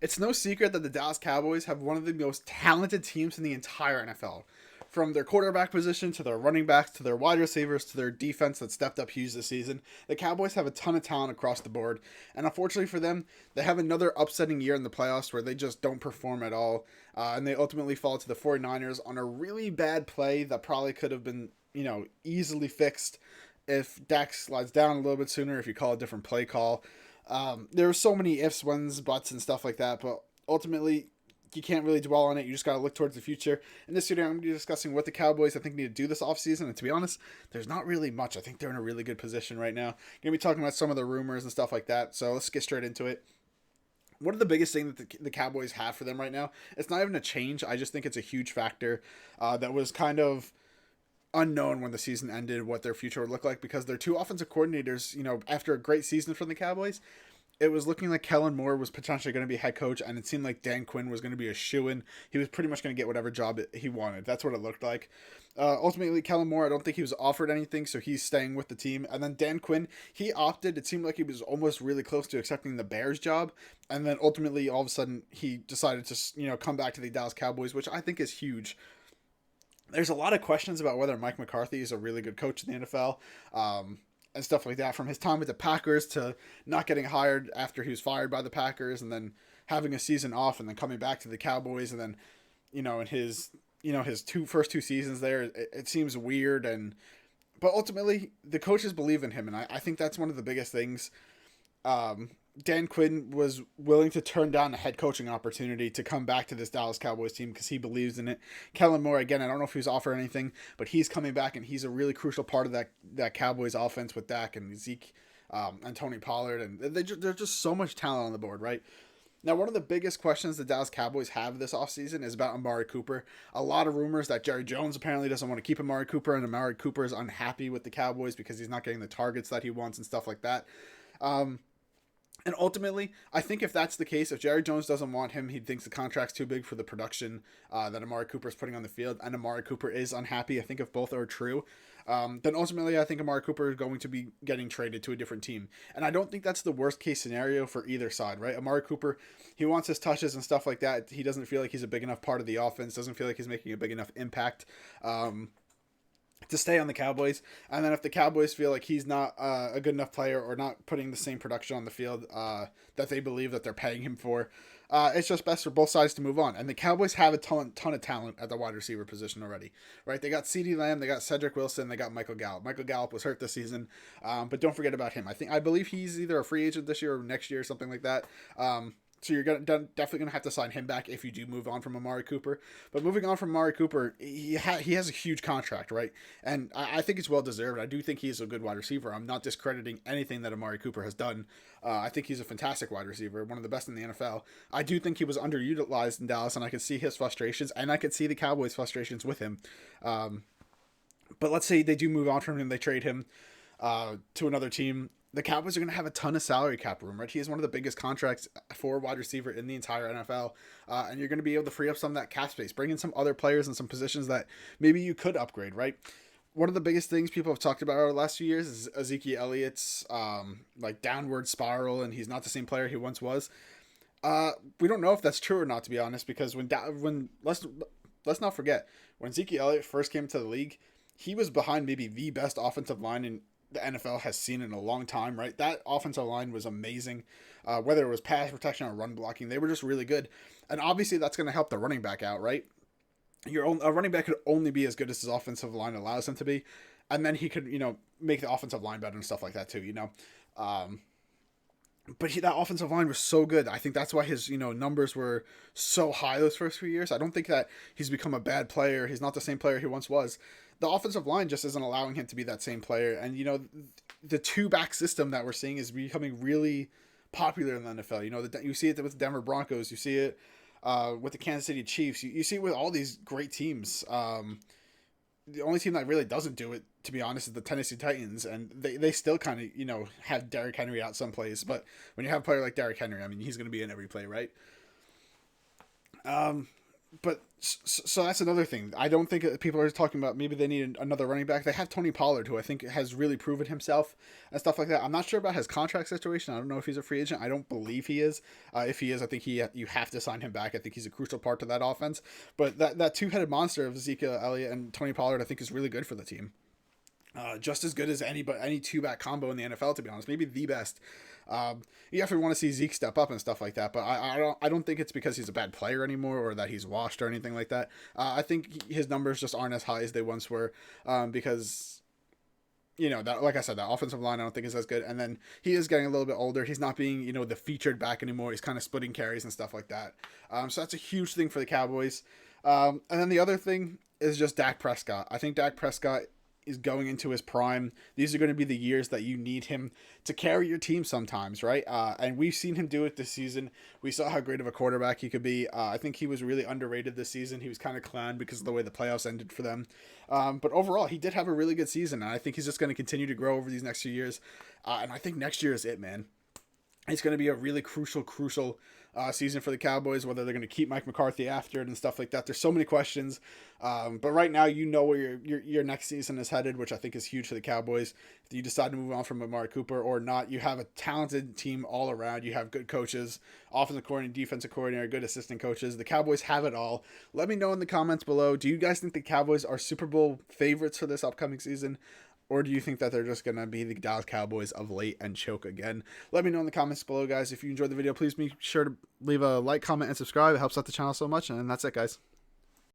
It's no secret that the Dallas Cowboys have one of the most talented teams in the entire NFL. From their quarterback position to their running backs to their wide receivers to their defense that stepped up huge this season, the Cowboys have a ton of talent across the board. And unfortunately for them, they have another upsetting year in the playoffs where they just don't perform at all. And they ultimately fall to the 49ers on a really bad play that probably could have been, easily fixed if Dak slides down a little bit sooner, if you call a different play call. There are so many ifs, whens, buts, and stuff like that, but ultimately, you can't really dwell on it. You just got to look towards the future. In this video, I'm going to be discussing what the Cowboys I think need to do this offseason. And to be honest, there's not really much. I think they're in a really good position right now. Going to be talking about some of the rumors and stuff like that. So let's get straight into it. One of the biggest things that the Cowboys have for them right now, it's not even a change. I just think it's a huge factor that was kind of unknown when the season ended what their future would look like because their two offensive coordinators, after a great season from the Cowboys, it was looking like Kellen Moore was potentially going to be head coach, and it seemed like Dan Quinn was going to be a shoo-in. He was pretty much going to get whatever job he wanted. That's what it looked like. Ultimately, Kellen Moore, I don't think he was offered anything, so he's staying with the team. And then Dan Quinn, he opted. It seemed like he was almost really close to accepting the Bears job, and then ultimately, all of a sudden, he decided to come back to the Dallas Cowboys, which I think is huge. There's a lot of questions about whether Mike McCarthy is a really good coach in the NFL. And stuff like that, from his time with the Packers to not getting hired after he was fired by the Packers, and then having a season off, and then coming back to the Cowboys, and then in his first two seasons there, it seems weird, but ultimately the coaches believe in him, and I think that's one of the biggest things. Dan Quinn was willing to turn down a head coaching opportunity to come back to this Dallas Cowboys team because he believes in it. Kellen Moore, again, I don't know if he was offered anything, but he's coming back, and he's a really crucial part of that Cowboys offense with Dak and Zeke and Tony Pollard, and there's just so much talent on the board, right? Now, one of the biggest questions the Dallas Cowboys have this offseason is about Amari Cooper. A lot of rumors that Jerry Jones apparently doesn't want to keep Amari Cooper, and Amari Cooper is unhappy with the Cowboys because he's not getting the targets that he wants and stuff like that. And ultimately, I think if that's the case, if Jerry Jones doesn't want him, he thinks the contract's too big for the production that Amari Cooper is putting on the field, and Amari Cooper is unhappy. I think if both are true, then ultimately I think Amari Cooper is going to be getting traded to a different team. And I don't think that's the worst case scenario for either side, right? Amari Cooper, he wants his touches and stuff like that. He doesn't feel like he's a big enough part of the offense, doesn't feel like he's making a big enough impact. To stay on the Cowboys, and then if the Cowboys feel like he's not a good enough player or not putting the same production on the field that they believe that they're paying him for, it's just best for both sides to move on. And the Cowboys have a ton of talent at the wide receiver position already, right? They got CeeDee Lamb, they got Cedric Wilson, they got Michael Gallup. Michael Gallup was hurt this season, but don't forget about him. I believe he's either a free agent this year or next year or something like that. So you're definitely going to have to sign him back if you do move on from Amari Cooper. But moving on from Amari Cooper, he has a huge contract, right? And I think it's well-deserved. I do think he's a good wide receiver. I'm not discrediting anything that Amari Cooper has done. I think he's a fantastic wide receiver, one of the best in the NFL. I do think he was underutilized in Dallas, and I could see his frustrations, and I could see the Cowboys' frustrations with him. But let's say they do move on from him, they trade him to another team. The Cowboys are going to have a ton of salary cap room, right? He has one of the biggest contracts for a wide receiver in the entire NFL, and you're going to be able to free up some of that cap space, bring in some other players and some positions that maybe you could upgrade, right? One of the biggest things people have talked about over the last few years is Ezekiel Elliott's downward spiral, and he's not the same player he once was. We don't know if that's true or not, to be honest, because when let's not forget, when Ezekiel Elliott first came to the league, he was behind maybe the best offensive line in the NFL has seen in a long time, right? That offensive line was amazing. Whether it was pass protection or run blocking, they were just really good. And obviously that's going to help the running back out, right? A running back could only be as good as his offensive line allows him to be. And then he could, make the offensive line better and stuff like that too, But that offensive line was so good. I think that's why his, numbers were so high those first few years. I don't think that he's become a bad player. He's not the same player he once was. The offensive line just isn't allowing him to be that same player. And, the two-back system that we're seeing is becoming really popular in the NFL. You see it with the Denver Broncos. You see it with the Kansas City Chiefs. You see it with all these great teams. The only team that really doesn't do it, to be honest, is the Tennessee Titans, and they still kind of, have Derrick Henry out some plays. But when you have a player like Derrick Henry, I mean, he's going to be in every play, right? but so that's another thing. I don't think people are talking about maybe they need another running back. They have Tony Pollard, who I think has really proven himself and stuff like that. I'm not sure about his contract situation. I don't know if he's a free agent. I don't believe he is. If he is, I think you have to sign him back. I think he's a crucial part to that offense. But that two-headed monster of Ezekiel Elliott and Tony Pollard, I think, is really good for the team. Just as good as any two-back combo in the NFL, to be honest. Maybe the best. You definitely want to see Zeke step up and stuff like that, but I don't think it's because he's a bad player anymore or that he's washed or anything like that. I think his numbers just aren't as high as they once were, because that, like I said, that offensive line I don't think is as good. And then he is getting a little bit older. He's not being the featured back anymore. He's kind of splitting carries and stuff like that. So that's a huge thing for the Cowboys. And then the other thing is just Dak Prescott. I think Dak Prescott is going into his prime. These are going to be the years that you need him to carry your team sometimes, right? And we've seen him do it this season. We saw how great of a quarterback he could be. I think he was really underrated this season. He was kind of clowned because of the way the playoffs ended for them. But overall, he did have a really good season, and I think he's just going to continue to grow over these next few years. And I think next year is it, man. It's going to be a really crucial season for the Cowboys, whether they're going to keep Mike McCarthy after it and stuff like that. There's so many questions. But right now, where your next season is headed, which I think is huge for the Cowboys. If you decide to move on from Amari Cooper or not, you have a talented team all around. You have good coaches, offensive coordinator, defensive coordinator, good assistant coaches. The Cowboys have it all. Let me know in the comments below. Do you guys think the Cowboys are Super Bowl favorites for this upcoming season? Or do you think that they're just going to be the Dallas Cowboys of late and choke again? Let me know in the comments below, guys. If you enjoyed the video, please be sure to leave a like, comment, and subscribe. It helps out the channel so much. And that's it, guys.